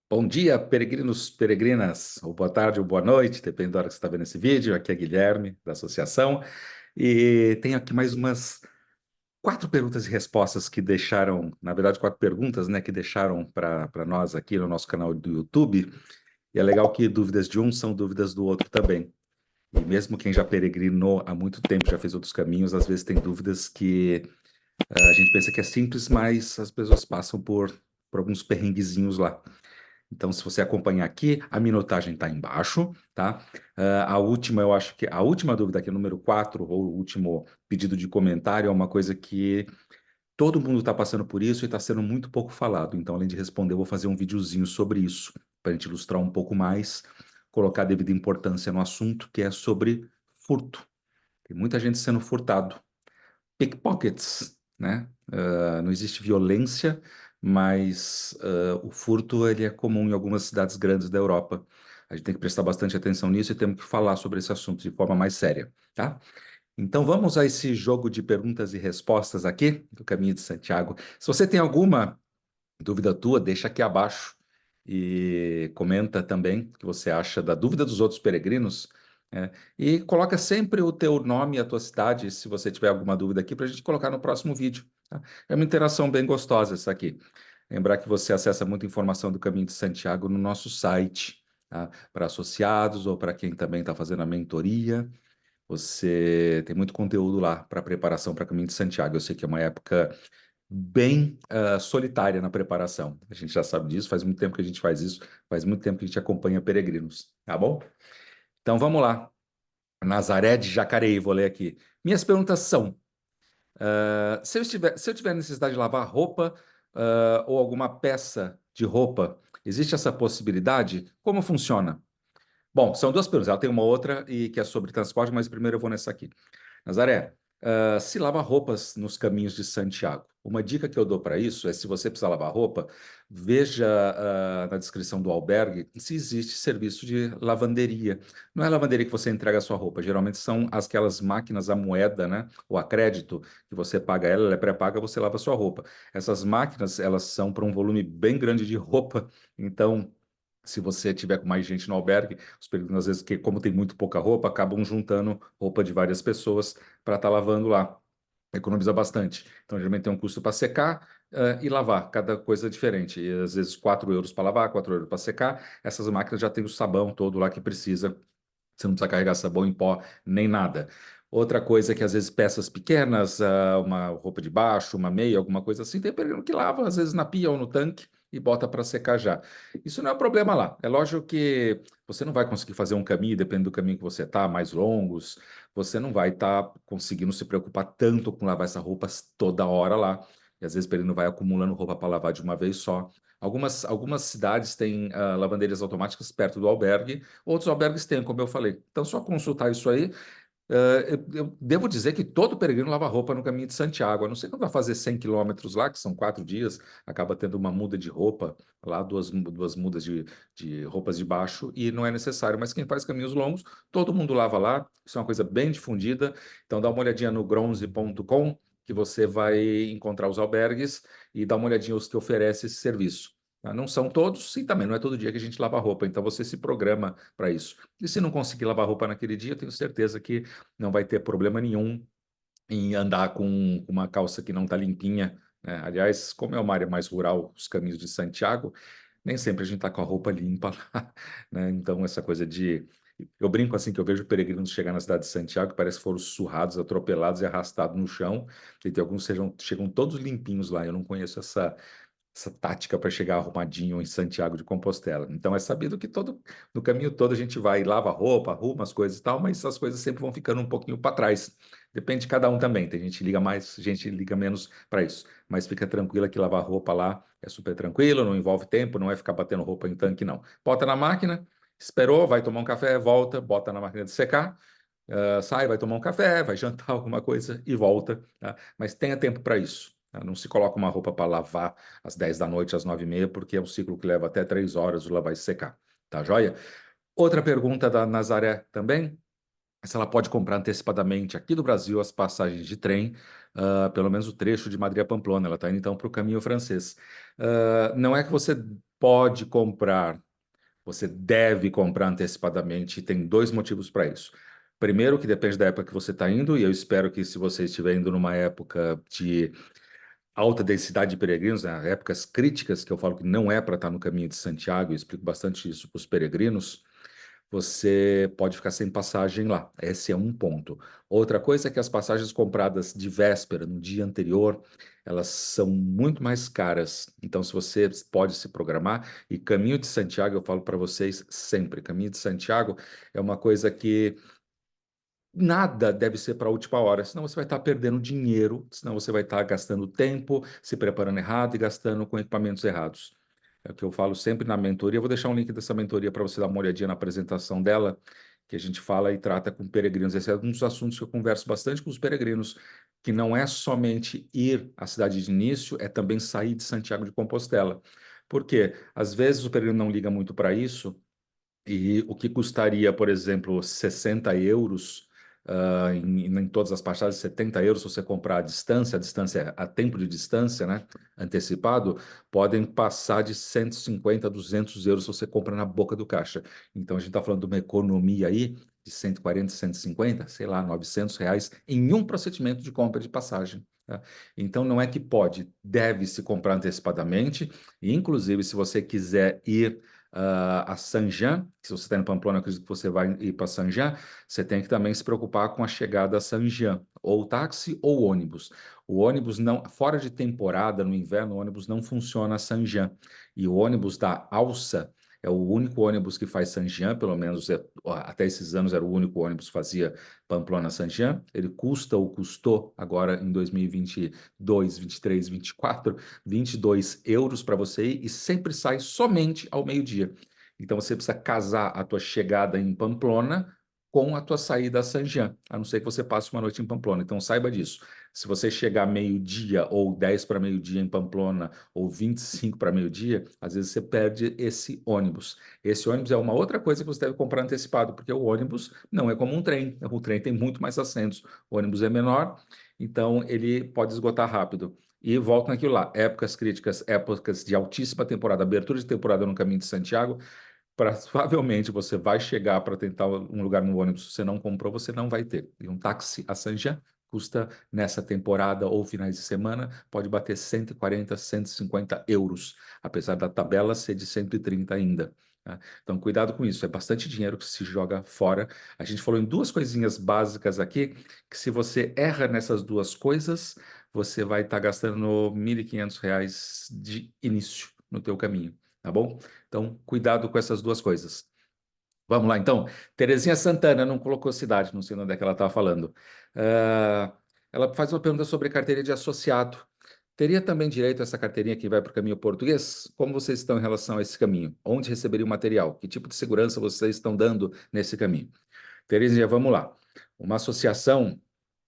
Bom dia, peregrinos, peregrinas, ou boa tarde ou boa noite, depende da hora que você está vendo esse vídeo. Aqui é Guilherme, da associação, e tenho aqui mais umas quatro perguntas e respostas que deixaram, na verdade, quatro perguntas, né, que deixaram para nós aqui no nosso canal do YouTube. E é legal que dúvidas de um são dúvidas do outro também. E mesmo quem já peregrinou há muito tempo, já fez outros caminhos, às vezes tem dúvidas que a gente pensa que é simples, mas as pessoas passam por alguns perrenguezinhos lá. Então, se você acompanhar aqui, a minutagem está embaixo, tá? A última, eu acho que a última dúvida aqui, número 4, ou o último pedido de comentário, é uma coisa que todo mundo está passando por isso e está sendo muito pouco falado. Então, além de responder, eu vou fazer um videozinho sobre isso, para a gente ilustrar um pouco mais, colocar a devida importância no assunto, que é sobre furto. Tem muita gente sendo furtado. Pickpockets, né? Não existe violência, mas o furto ele é comum em algumas cidades grandes da Europa. A gente tem que prestar bastante atenção nisso e temos que falar sobre esse assunto de forma mais séria, tá? Então vamos a esse jogo de perguntas e respostas aqui do Caminho de Santiago. Se você tem alguma dúvida tua, deixa aqui abaixo e comenta também o que você acha da dúvida dos outros peregrinos. E coloca sempre o teu nome e a tua cidade, se você tiver alguma dúvida aqui, para a gente colocar no próximo vídeo. Tá? É uma interação bem gostosa essa aqui. Lembrar que você acessa muita informação do Caminho de Santiago no nosso site, tá? Para associados ou para quem também está fazendo a mentoria. Você tem muito conteúdo lá para preparação para Caminho de Santiago. Eu sei que é uma época bem solitária na preparação. A gente já sabe disso, faz muito tempo que a gente faz isso, faz muito tempo que a gente acompanha peregrinos, tá bom? Então vamos lá. Nazaré de Jacareí, vou ler aqui. Minhas perguntas são: se eu tiver necessidade de lavar roupa, ou alguma peça de roupa, existe essa possibilidade? Como funciona? Bom, são duas perguntas. Ela tem uma outra e que é sobre transporte, mas primeiro eu vou nessa aqui. Nazaré, se lava roupas nos caminhos de Santiago. Uma dica que eu dou para isso é, se você precisar lavar roupa, veja na descrição do albergue se existe serviço de lavanderia. Não é lavanderia que você entrega a sua roupa, geralmente são aquelas máquinas a moeda, né? Ou a crédito, que você paga ela é pré-paga, você lava a sua roupa. Essas máquinas, elas são para um volume bem grande de roupa, então se você tiver com mais gente no albergue, os peregrinos, às vezes, que como tem muito pouca roupa, acabam juntando roupa de várias pessoas para estar lavando lá. Economiza bastante. Então, geralmente tem um custo para secar e lavar, cada coisa diferente. E, às vezes, 4 euros para lavar, 4 euros para secar. Essas máquinas já têm o sabão todo lá que precisa. Você não precisa carregar sabão em pó, nem nada. Outra coisa é que, às vezes, peças pequenas, uma roupa de baixo, uma meia, alguma coisa assim, tem peregrino que lava, às vezes, na pia ou no tanque e bota para secar já. Isso não é um problema lá. É lógico que você não vai conseguir fazer um caminho, depende do caminho que você está, mais longos, você não vai estar conseguindo se preocupar tanto com lavar essas roupas toda hora lá. E às vezes o peregrino vai acumulando roupa para lavar de uma vez só. Algumas cidades têm lavanderias automáticas perto do albergue, outros albergues têm, como eu falei. Então, só consultar isso aí. Eu devo dizer que todo peregrino lava roupa no caminho de Santiago. A não ser que vai fazer 100 quilômetros lá, que são 4 dias, acaba tendo uma muda de roupa lá, duas mudas de roupas de baixo, e não é necessário. Mas quem faz caminhos longos, todo mundo lava lá. Isso é uma coisa bem difundida. Então, dá uma olhadinha no bronze.com, que você vai encontrar os albergues e dá uma olhadinha os que oferecem esse serviço. Tá? Não são todos, e também não é todo dia que a gente lava roupa, então você se programa para isso. E se não conseguir lavar roupa naquele dia, eu tenho certeza que não vai ter problema nenhum em andar com uma calça que não está limpinha, né? Aliás, como é uma área mais rural, os caminhos de Santiago, nem sempre a gente está com a roupa limpa lá, né? Então, essa coisa de. Eu brinco assim que eu vejo peregrinos chegar na cidade de Santiago, que parece que foram surrados, atropelados e arrastados no chão, e tem alguns que chegam todos limpinhos lá. Eu não conheço essa tática para chegar arrumadinho em Santiago de Compostela. Então é sabido que no caminho todo a gente vai, lava a roupa, arruma as coisas e tal, mas as coisas sempre vão ficando um pouquinho para trás. Depende de cada um também. Tem gente que liga mais, gente que liga menos para isso. Mas fica tranquila que lavar roupa lá é super tranquilo, não envolve tempo, não é ficar batendo roupa em tanque, não. Bota na máquina, esperou, vai tomar um café, volta, bota na máquina de secar. Sai, vai tomar um café, vai jantar alguma coisa e volta, tá? Mas tenha tempo para isso. Tá? Não se coloca uma roupa para lavar às 10 da noite, às 9h30, porque é um ciclo que leva até 3 horas, ela vai secar. Tá joia? Outra pergunta da Nazaré também. se ela pode comprar antecipadamente aqui do Brasil as passagens de trem, pelo menos o trecho de Madrid a Pamplona. Ela está indo então para o caminho francês. Não é que você pode comprar, você deve comprar antecipadamente, e tem dois motivos para isso. Primeiro, que depende da época que você está indo, e eu espero que se você estiver indo numa época de alta densidade de peregrinos, né, épocas críticas, que eu falo que não é para estar no caminho de Santiago, eu explico bastante isso para os peregrinos, você pode ficar sem passagem lá. Esse é um ponto. Outra coisa é que as passagens compradas de véspera, no dia anterior, elas são muito mais caras. Então, se você pode se programar, e Caminho de Santiago, eu falo para vocês sempre, Caminho de Santiago é uma coisa que nada deve ser para a última hora, senão você vai estar perdendo dinheiro, senão você vai estar gastando tempo, se preparando errado e gastando com equipamentos errados. É o que eu falo sempre na mentoria. Eu vou deixar um link dessa mentoria para você dar uma olhadinha na apresentação dela, que a gente fala e trata com peregrinos. Esse é um dos assuntos que eu converso bastante com os peregrinos, que não é somente ir à cidade de início, é também sair de Santiago de Compostela. Por quê? Às vezes o peregrino não liga muito para isso, e o que custaria, por exemplo, 60 euros, em todas as passagens, 70 euros, se você comprar a distância, a tempo de distância, né, antecipado, podem passar de 150 a 200 euros se você compra na boca do caixa. Então, a gente está falando de uma economia aí de 140, 150, sei lá, 900 reais em um procedimento de compra de passagem. Tá? Então, não é que pode, deve se comprar antecipadamente, e, inclusive, se você quiser ir a Saint-Jean, se você está em Pamplona, eu acredito que você vai ir para Saint-Jean, você tem que também se preocupar com a chegada a Saint-Jean, ou táxi ou ônibus. O ônibus não, fora de temporada, no inverno, o ônibus não funciona a Saint-Jean. E o ônibus da Alsa é o único ônibus que faz Saint-Jean, pelo menos até esses anos era o único ônibus que fazia Pamplona-Saint-Jean. Ele custa ou custou agora em 2022, 23, 24 22 euros para você ir e sempre sai somente ao meio-dia. Então você precisa casar a tua chegada em Pamplona com a tua saída a Saint-Jean, a não ser que você passe uma noite em Pamplona. Então saiba disso. Se você chegar meio-dia ou 10 para meio-dia em Pamplona ou 25 para meio-dia, às vezes você perde esse ônibus. Esse ônibus é uma outra coisa que você deve comprar antecipado, porque o ônibus não é como um trem. O trem tem muito mais assentos. O ônibus é menor, então ele pode esgotar rápido. E volto naquilo lá, épocas críticas, épocas de altíssima temporada, abertura de temporada no Caminho de Santiago, provavelmente você vai chegar para tentar um lugar no ônibus, se você não comprou, você não vai ter. E um táxi a Saint-Jean custa, nessa temporada ou finais de semana, pode bater 140, 150 euros, apesar da tabela ser de 130 ainda. Tá? Então, cuidado com isso, é bastante dinheiro que se joga fora. A gente falou em duas coisinhas básicas aqui, que se você erra nessas duas coisas, você vai estar gastando R$ 1.500 de início no teu caminho, tá bom? Então, cuidado com essas duas coisas. Vamos lá, então. Terezinha Santana não colocou cidade, não sei onde é que ela estava falando. Ela faz uma pergunta sobre carteirinha de associado. Teria também direito a essa carteirinha que vai para o caminho português? Como vocês estão em relação a esse caminho? Onde receberia o material? Que tipo de segurança vocês estão dando nesse caminho? Terezinha, vamos lá. Uma associação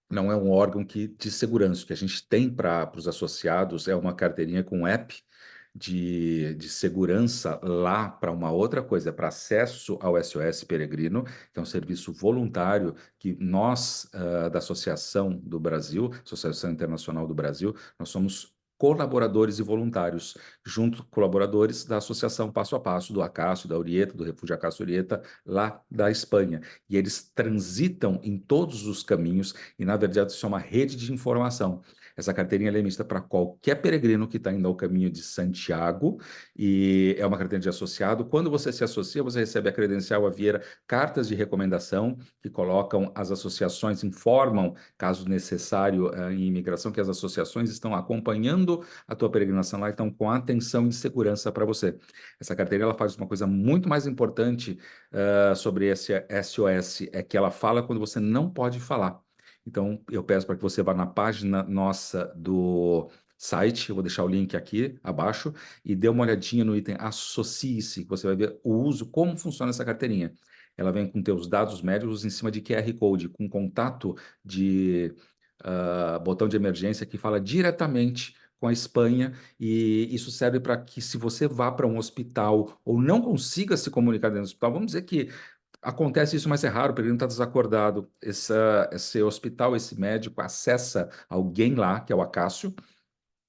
não é um órgão de segurança. O que a gente tem para os associados é uma carteirinha com app de segurança lá para uma outra coisa, para acesso ao SOS Peregrino, que é um serviço voluntário que nós, da Associação do Brasil, Associação Internacional do Brasil, nós somos colaboradores e voluntários, junto com colaboradores da Associação Passo a Passo, do Acácio, da Urieta, do Refúgio Acácio Urieta, lá da Espanha. E eles transitam em todos os caminhos e, na verdade, isso é uma rede de informação. Essa carteirinha é emista para qualquer peregrino que está indo ao caminho de Santiago e é uma carteirinha de associado. Quando você se associa, você recebe a credencial a Vieira, cartas de recomendação que colocam as associações, informam, caso necessário, em imigração, que as associações estão acompanhando a tua peregrinação lá e estão com atenção e segurança para você. Essa carteirinha ela faz uma coisa muito mais importante sobre esse SOS, é que ela fala quando você não pode falar. Então, eu peço para que você vá na página nossa do site, eu vou deixar o link aqui abaixo, e dê uma olhadinha no item Associe-se, que você vai ver o uso, como funciona essa carteirinha. Ela vem com teus dados médicos em cima de QR Code, com contato de botão de emergência que fala diretamente com a Espanha, e isso serve para que, se você vá para um hospital ou não consiga se comunicar dentro do hospital, vamos dizer que Acontece isso, mas é raro, o peregrino está desacordado. Esse hospital, esse médico acessa alguém lá, que é o Acácio,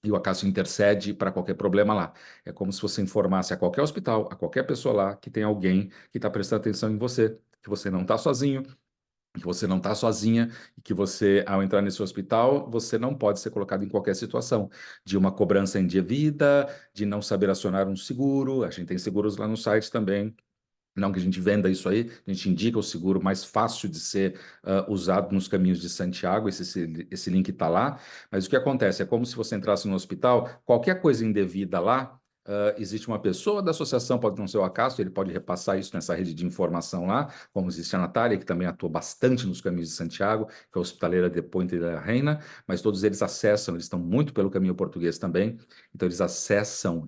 e o Acácio intercede para qualquer problema lá. É como se você informasse a qualquer hospital, a qualquer pessoa lá, que tem alguém que está prestando atenção em você, que você não está sozinho, que você não está sozinha, e que você, ao entrar nesse hospital, você não pode ser colocado em qualquer situação, de uma cobrança indevida, de não saber acionar um seguro. A gente tem seguros lá no site também. Não que a gente venda isso aí, a gente indica o seguro mais fácil de ser usado nos caminhos de Santiago, esse link está lá, mas o que acontece? É como se você entrasse no hospital, qualquer coisa indevida lá, existe uma pessoa da associação, pode não ser o Acácio, ele pode repassar isso nessa rede de informação lá, como existe a Natália, que também atua bastante nos caminhos de Santiago, que é a hospitaleira de Puente de la Reina, mas todos eles acessam, eles estão muito pelo caminho português também, então eles acessam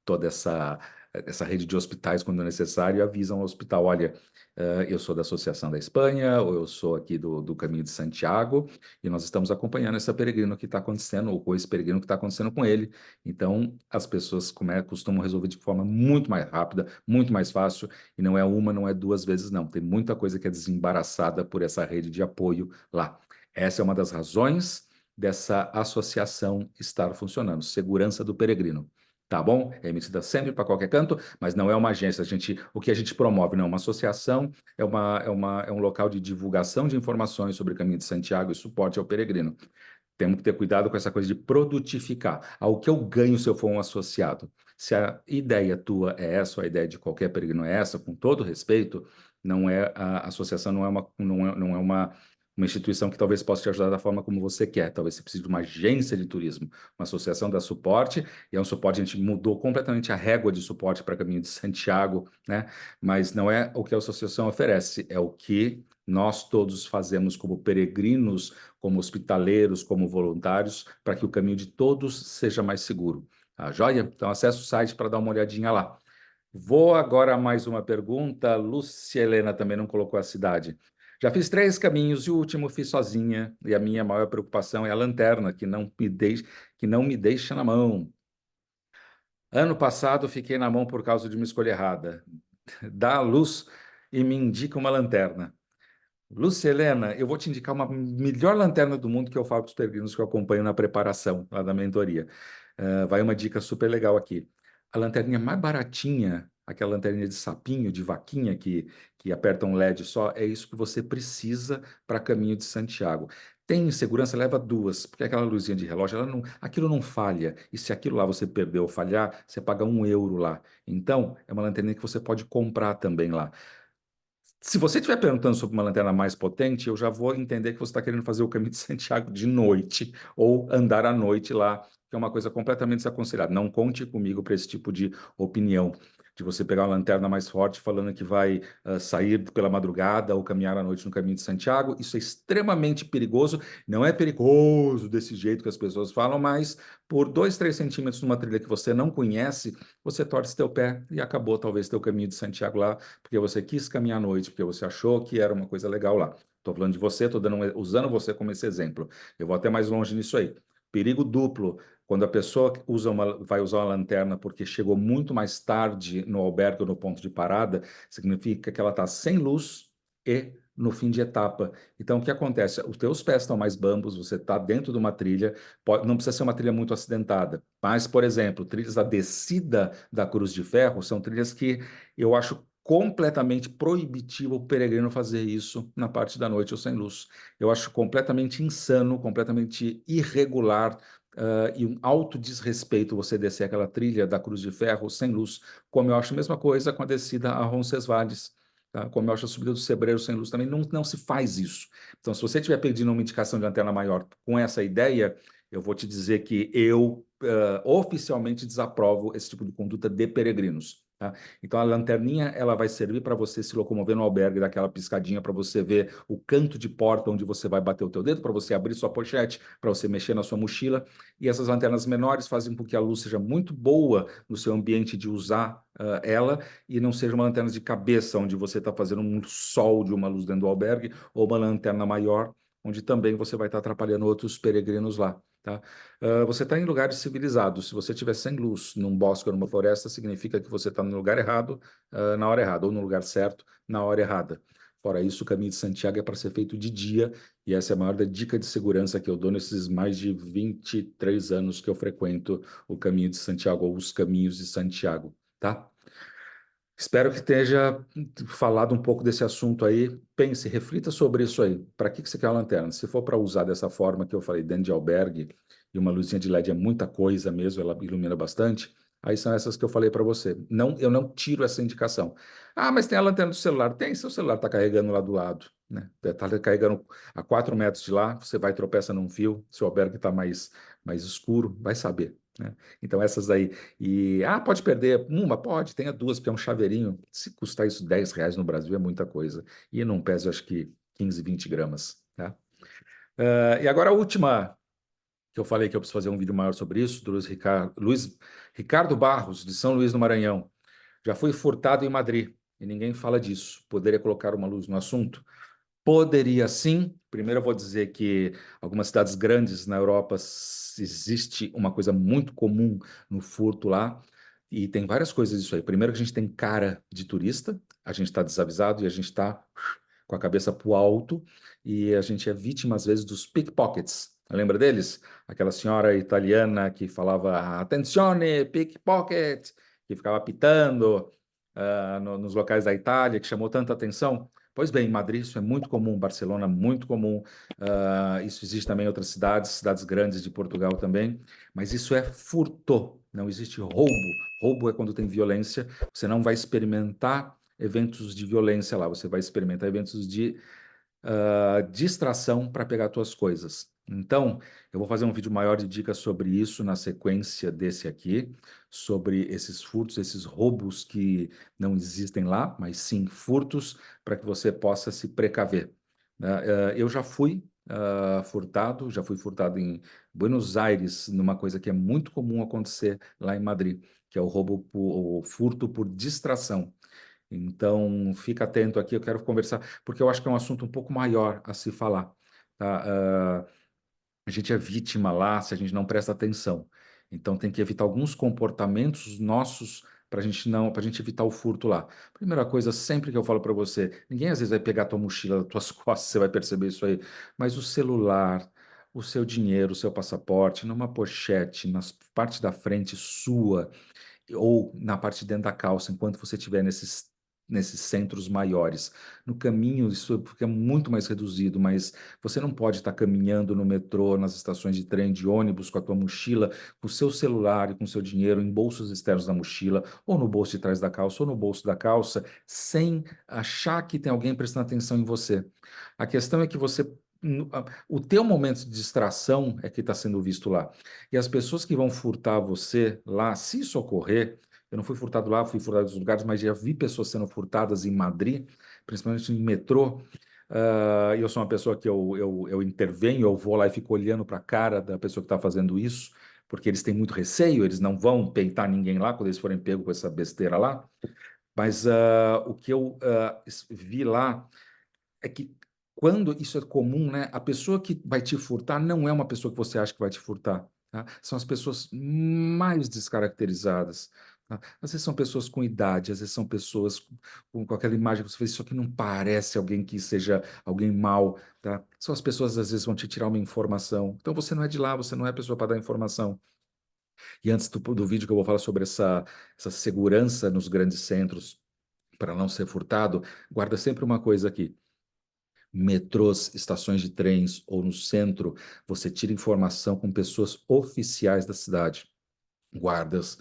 toda essa rede de hospitais quando necessário e avisam ao hospital, olha, eu sou da Associação da Espanha, ou eu sou aqui do Caminho de Santiago, e nós estamos acompanhando esse peregrino que está acontecendo, ou com esse peregrino que está acontecendo com ele. Então, as pessoas costumam resolver de forma muito mais rápida, muito mais fácil, e não é uma, não é duas vezes, não. Tem muita coisa que é desembaraçada por essa rede de apoio lá. Essa é uma das razões dessa associação estar funcionando, segurança do peregrino. Tá bom? É emitida sempre para qualquer canto, mas não é uma agência. O que a gente promove não é uma associação, é um local de divulgação de informações sobre o Caminho de Santiago e suporte ao peregrino. Temos que ter cuidado com essa coisa de produtificar. Ao que eu ganho se eu for um associado? Se a ideia tua é essa, ou a ideia de qualquer peregrino é essa, com todo respeito, não é a associação não é uma instituição que talvez possa te ajudar da forma como você quer. Talvez você precise de uma agência de turismo, uma associação dá suporte, e é um suporte, a gente mudou completamente a régua de suporte para Caminho de Santiago, né? Mas não é o que a associação oferece, é o que nós todos fazemos como peregrinos, como hospitaleiros, como voluntários, para que o caminho de todos seja mais seguro. Tá joia? Então, acesse o site para dar uma olhadinha lá. Vou agora a mais uma pergunta. Lúcia Helena também não colocou a cidade. Já fiz 3 caminhos e o último fiz sozinha, e a minha maior preocupação é a lanterna, que não me deixa na mão. Ano passado fiquei na mão por causa de uma escolha errada. Dá a luz e me indica uma lanterna. Lúcia Helena, eu vou te indicar uma melhor lanterna do mundo que eu falo para os peregrinos que eu acompanho na preparação lá da mentoria. Vai uma dica super legal aqui. A lanterninha mais baratinha, aquela lanterninha de sapinho, de vaquinha que aperta um LED só, é isso que você precisa para Caminho de Santiago. Tem segurança, leva 2, porque aquela luzinha de relógio, aquilo não falha. E se aquilo lá você perdeu ou falhar, você paga 1 euro lá. Então, é uma lanterninha que você pode comprar também lá. Se você estiver perguntando sobre uma lanterna mais potente, eu já vou entender que você está querendo fazer o caminho de Santiago de noite ou andar à noite lá, que é uma coisa completamente desaconselhada. Não conte comigo para esse tipo de opinião, de você pegar uma lanterna mais forte falando que vai sair pela madrugada ou caminhar à noite no caminho de Santiago. Isso é extremamente perigoso. Não é perigoso desse jeito que as pessoas falam, mas por 2, 3 centímetros numa trilha que você não conhece, você torce teu pé e acabou talvez teu caminho de Santiago lá porque você quis caminhar à noite, porque você achou que era uma coisa legal lá. Estou falando de você, estou usando você como esse exemplo. Eu vou até mais longe nisso aí. Perigo duplo. Quando a pessoa vai usar uma lanterna porque chegou muito mais tarde no albergue ou no ponto de parada, significa que ela está sem luz e no fim de etapa. Então, o que acontece? Os teus pés estão mais bambos, você está dentro de uma trilha, não precisa ser uma trilha muito acidentada, mas, por exemplo, trilhas da descida da Cruz de Ferro são trilhas que eu acho completamente proibitivo o peregrino fazer isso na parte da noite ou sem luz. Eu acho completamente insano, completamente irregular, e um alto desrespeito você descer aquela trilha da Cruz de Ferro sem luz, como eu acho a mesma coisa com a descida a Roncesvalles. Tá? Como eu acho a subida do Sebreiro sem luz também, não se faz isso. Então, se você estiver pedindo uma indicação de lanterna maior com essa ideia, eu vou te dizer que eu oficialmente desaprovo esse tipo de conduta de peregrinos. Tá? Então, a lanterninha ela vai servir para você se locomover no albergue, daquela piscadinha para você ver o canto de porta onde você vai bater o teu dedo, para você abrir sua pochete, para você mexer na sua mochila. E essas lanternas menores fazem com que a luz seja muito boa no seu ambiente de usar ela e não seja uma lanterna de cabeça, onde você está fazendo um sol de uma luz dentro do albergue, ou uma lanterna maior, onde também você vai estar atrapalhando outros peregrinos lá. tá? Você está em lugares civilizados. Se você estiver sem luz num bosque ou numa floresta, significa que você está no lugar errado, na hora errada, ou no lugar certo, na hora errada. Fora isso, o caminho de Santiago é para ser feito de dia, e essa é a maior dica de segurança que eu dou nesses mais de 23 anos que eu frequento o caminho de Santiago, ou os caminhos de Santiago, tá? Espero que esteja falado um pouco desse assunto aí. Pense, reflita sobre isso aí. Para que você quer uma lanterna? Se for para usar dessa forma que eu falei, dentro de albergue, e uma luzinha de LED é muita coisa mesmo, ela ilumina bastante, aí são essas que eu falei para você. Não, eu não tiro essa indicação. Ah, mas tem a lanterna do celular. Tem, seu celular está carregando lá do lado, né? Está carregando a 4 metros de lá, você vai tropeça num fio, seu albergue está mais escuro, vai saber, né? Então essas aí. Pode perder uma? Pode, tenha duas, porque é um chaveirinho. Se custar isso R$ 10 no Brasil, é muita coisa. E não pesa, acho que 15, 20 gramas, tá? E agora a última, que eu falei que eu preciso fazer um vídeo maior sobre isso, do Luiz Ricardo Barros, de São Luís do Maranhão. Já fui furtado em Madrid, e ninguém fala disso. Poderia colocar uma luz no assunto? Poderia sim. Primeiro eu vou dizer que algumas cidades grandes na Europa existe uma coisa muito comum no furto lá, e tem várias coisas disso aí. Primeiro que a gente tem cara de turista, a gente está desavisado e a gente está com a cabeça para o alto, e a gente é vítima às vezes dos pickpockets. Lembra deles? Aquela senhora italiana que falava "Attenzione, pickpocket", que ficava apitando nos locais da Itália, que chamou tanta atenção. Pois bem, em Madrid isso é muito comum, Barcelona muito comum, isso existe também em outras cidades, cidades grandes de Portugal também, mas isso é furto, não existe roubo. Roubo é quando tem violência, você não vai experimentar eventos de violência lá, você vai experimentar eventos de distração para pegar tuas coisas. Então, eu vou fazer um vídeo maior de dicas sobre isso na sequência desse aqui, sobre esses furtos, esses roubos que não existem lá, mas sim furtos, para que você possa se precaver, né? Eu já fui furtado, já fui furtado em Buenos Aires, numa coisa que é muito comum acontecer lá em Madrid, que é o furto por distração. Então, fica atento aqui, eu quero conversar, porque eu acho que é um assunto um pouco maior a se falar, tá? A gente é vítima lá se a gente não presta atenção. Então, tem que evitar alguns comportamentos nossos para a gente não, para a gente evitar o furto lá. Primeira coisa, sempre que eu falo para você, ninguém às vezes vai pegar a tua mochila das tuas costas, você vai perceber isso aí, mas o celular, o seu dinheiro, o seu passaporte, numa pochete, na parte da frente sua, ou na parte de dentro da calça, enquanto você estiver nesses centros maiores. No caminho, isso fica muito mais reduzido, mas você não pode estar caminhando no metrô, nas estações de trem, de ônibus, com a tua mochila, com o seu celular e com o seu dinheiro em bolsos externos da mochila, ou no bolso de trás da calça, ou no bolso da calça, sem achar que tem alguém prestando atenção em você. A questão é que o teu momento de distração é que está sendo visto lá. E as pessoas que vão furtar você lá, se isso ocorrer, eu não fui furtado lá, fui furtado em outros lugares, mas já vi pessoas sendo furtadas em Madrid, principalmente em metrô. E eu sou uma pessoa que eu intervenho, eu vou lá e fico olhando para a cara da pessoa que está fazendo isso, porque eles têm muito receio, eles não vão peitar ninguém lá quando eles forem pegos com essa besteira lá. Mas o que eu vi lá é que quando isso é comum, né, a pessoa que vai te furtar não é uma pessoa que você acha que vai te furtar, tá? São as pessoas mais descaracterizadas, tá? Às vezes são pessoas com idade, às vezes são pessoas com aquela imagem que você fez, isso aqui não parece alguém que seja alguém mau, tá? São as pessoas às vezes vão te tirar uma informação. Então você não é de lá, você não é a pessoa para dar informação. E antes do vídeo que eu vou falar sobre essa segurança nos grandes centros para não ser furtado, guarda sempre uma coisa aqui: metrôs, estações de trens ou no centro, você tira informação com pessoas oficiais da cidade, guardas,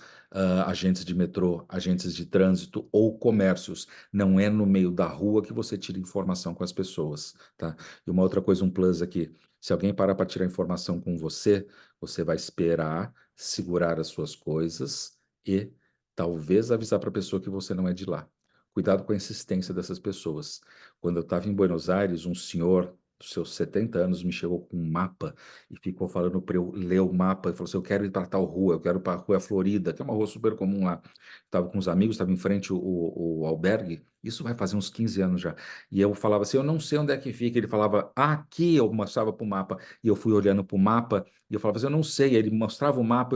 agentes de metrô, agentes de trânsito ou comércios. Não é no meio da rua que você tira informação com as pessoas, tá? E uma outra coisa, um plus aqui: se alguém parar para tirar informação com você, você vai esperar, segurar as suas coisas e talvez avisar para a pessoa que você não é de lá. Cuidado com a insistência dessas pessoas. Quando eu estava em Buenos Aires, um senhor dos seus 70 anos, me chegou com um mapa e ficou falando para eu ler o mapa. E falou assim: eu quero ir para tal rua, eu quero para a Rua Florida, que é uma rua super comum lá. Estava com os amigos, estava em frente o albergue. Isso vai fazer uns 15 anos já. E eu falava assim: eu não sei onde é que fica. Ele falava: aqui, eu mostrava para o mapa. E eu fui olhando para o mapa e eu falava assim: eu não sei. Ele mostrava o mapa,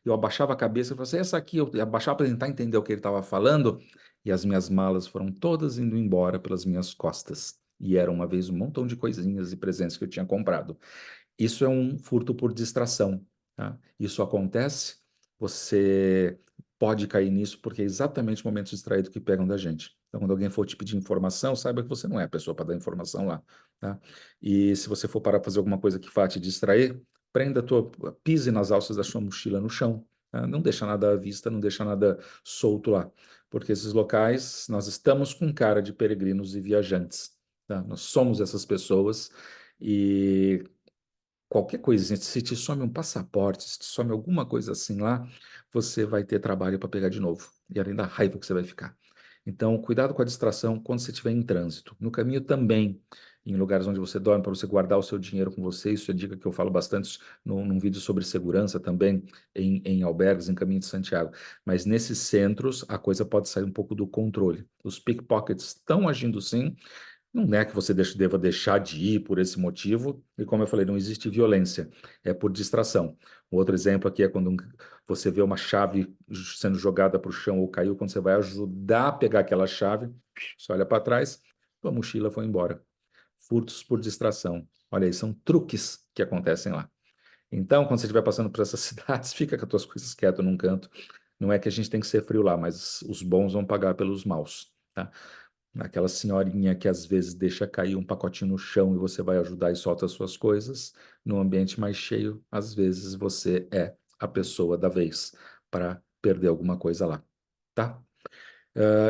eu abaixava a cabeça e falava assim: essa aqui, eu abaixava para tentar entender o que ele estava falando. E as minhas malas foram todas indo embora pelas minhas costas. E era uma vez um montão de coisinhas e presentes que eu tinha comprado. Isso é um furto por distração, tá? Isso acontece, você pode cair nisso porque é exatamente o momento distraído que pegam da gente. Então, quando alguém for te pedir informação, saiba que você não é a pessoa para dar informação lá, tá? E se você for parar para fazer alguma coisa que vá te distrair, prenda a tua, pise nas alças da sua mochila no chão, tá? Não deixa nada à vista, não deixa nada solto lá, porque esses locais, nós estamos com cara de peregrinos e viajantes, tá? Nós somos essas pessoas e qualquer coisinha, se te some um passaporte, se te some alguma coisa assim lá, você vai ter trabalho para pegar de novo. E além da raiva que você vai ficar. Então, cuidado com a distração quando você estiver em trânsito. No caminho também, em lugares onde você dorme, para você guardar o seu dinheiro com você. Isso é dica que eu falo bastante num vídeo sobre segurança também, em albergues, em Caminho de Santiago. Mas nesses centros, a coisa pode sair um pouco do controle. Os pickpockets estão agindo sim, não é que você deva deixar de ir por esse motivo, e como eu falei, não existe violência, é por distração. Um outro exemplo aqui é quando você vê uma chave sendo jogada para o chão ou caiu, quando você vai ajudar a pegar aquela chave, você olha para trás, sua mochila foi embora. Furtos por distração. Olha aí, são truques que acontecem lá. Então, quando você estiver passando por essas cidades, fica com as tuas coisas quietas num canto. Não é que a gente tem que ser frio lá, mas os bons vão pagar pelos maus, tá? Aquela senhorinha que às vezes deixa cair um pacotinho no chão e você vai ajudar e solta as suas coisas. No ambiente mais cheio, às vezes você é a pessoa da vez para perder alguma coisa lá, tá?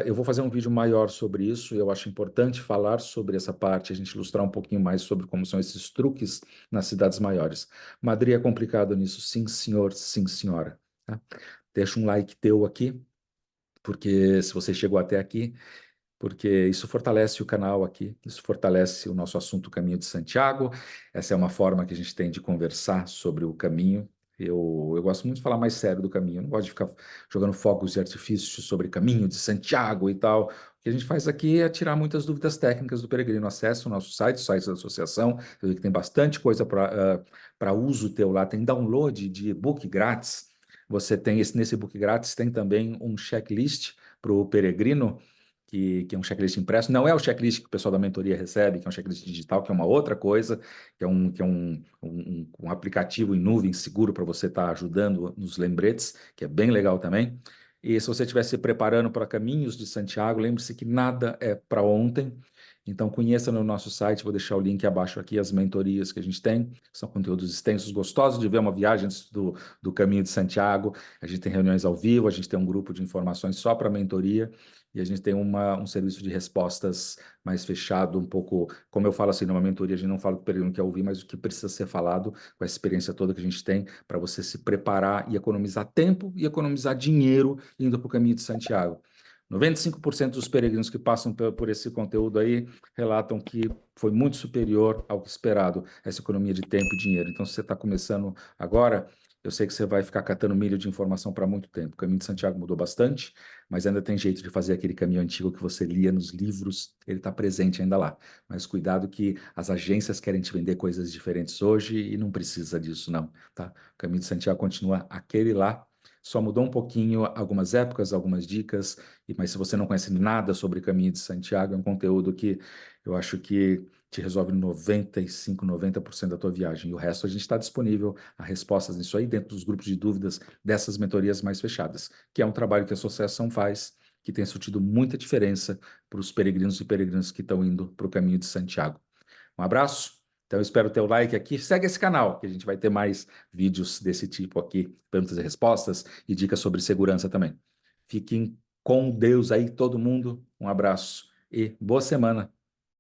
Eu vou fazer um vídeo maior sobre isso. Eu acho importante falar sobre essa parte, a gente ilustrar um pouquinho mais sobre como são esses truques nas cidades maiores. Madrid é complicado nisso, sim, senhor, sim, senhora. Tá? Deixa um like teu aqui, porque se você chegou até aqui, porque isso fortalece o canal aqui, isso fortalece o nosso assunto Caminho de Santiago. Essa é uma forma que a gente tem de conversar sobre o caminho. Eu gosto muito de falar mais sério do caminho, eu não gosto de ficar jogando fogos de artifício sobre Caminho de Santiago e tal. O que a gente faz aqui é tirar muitas dúvidas técnicas do peregrino. Acesse o nosso site, o site da associação, eu vi que tem bastante coisa para uso teu lá, tem download de e-book grátis. Você tem nesse e-book grátis tem também um checklist para o peregrino que é um checklist impresso, não é o checklist que o pessoal da mentoria recebe, que é um checklist digital, que é uma outra coisa, que é um aplicativo em nuvem seguro para você estar ajudando nos lembretes, que é bem legal também. E se você estiver se preparando para Caminhos de Santiago, lembre-se que nada é para ontem. Então, conheça no nosso site, vou deixar o link abaixo aqui, as mentorias que a gente tem, são conteúdos extensos, gostosos de ver uma viagem do Caminho de Santiago. A gente tem reuniões ao vivo, a gente tem um grupo de informações só para mentoria, e a gente tem um serviço de respostas mais fechado, um pouco, como eu falo assim, numa mentoria, a gente não fala o que o peregrino quer ouvir, mas o que precisa ser falado, com a experiência toda que a gente tem, para você se preparar e economizar tempo e economizar dinheiro indo para o Caminho de Santiago. 95% dos peregrinos que passam por esse conteúdo aí relatam que foi muito superior ao que esperado, essa economia de tempo e dinheiro. Então, se você está começando agora, eu sei que você vai ficar catando milho de informação para muito tempo. O Caminho de Santiago mudou bastante, mas ainda tem jeito de fazer aquele caminho antigo que você lia nos livros, ele está presente ainda lá. Mas cuidado que as agências querem te vender coisas diferentes hoje e não precisa disso, não, tá? O Caminho de Santiago continua aquele lá, só mudou um pouquinho algumas épocas, algumas dicas, mas se você não conhece nada sobre Caminho de Santiago, é um conteúdo que eu acho que te resolve 95, 90% da tua viagem. E o resto a gente está disponível a respostas nisso aí dentro dos grupos de dúvidas dessas mentorias mais fechadas, que é um trabalho que a associação faz, que tem surtido muita diferença para os peregrinos e peregrinas que estão indo para o Caminho de Santiago. Um abraço. Então, eu espero o teu like aqui. Segue esse canal, que a gente vai ter mais vídeos desse tipo aqui, perguntas e respostas e dicas sobre segurança também. Fiquem com Deus aí, todo mundo. Um abraço e boa semana.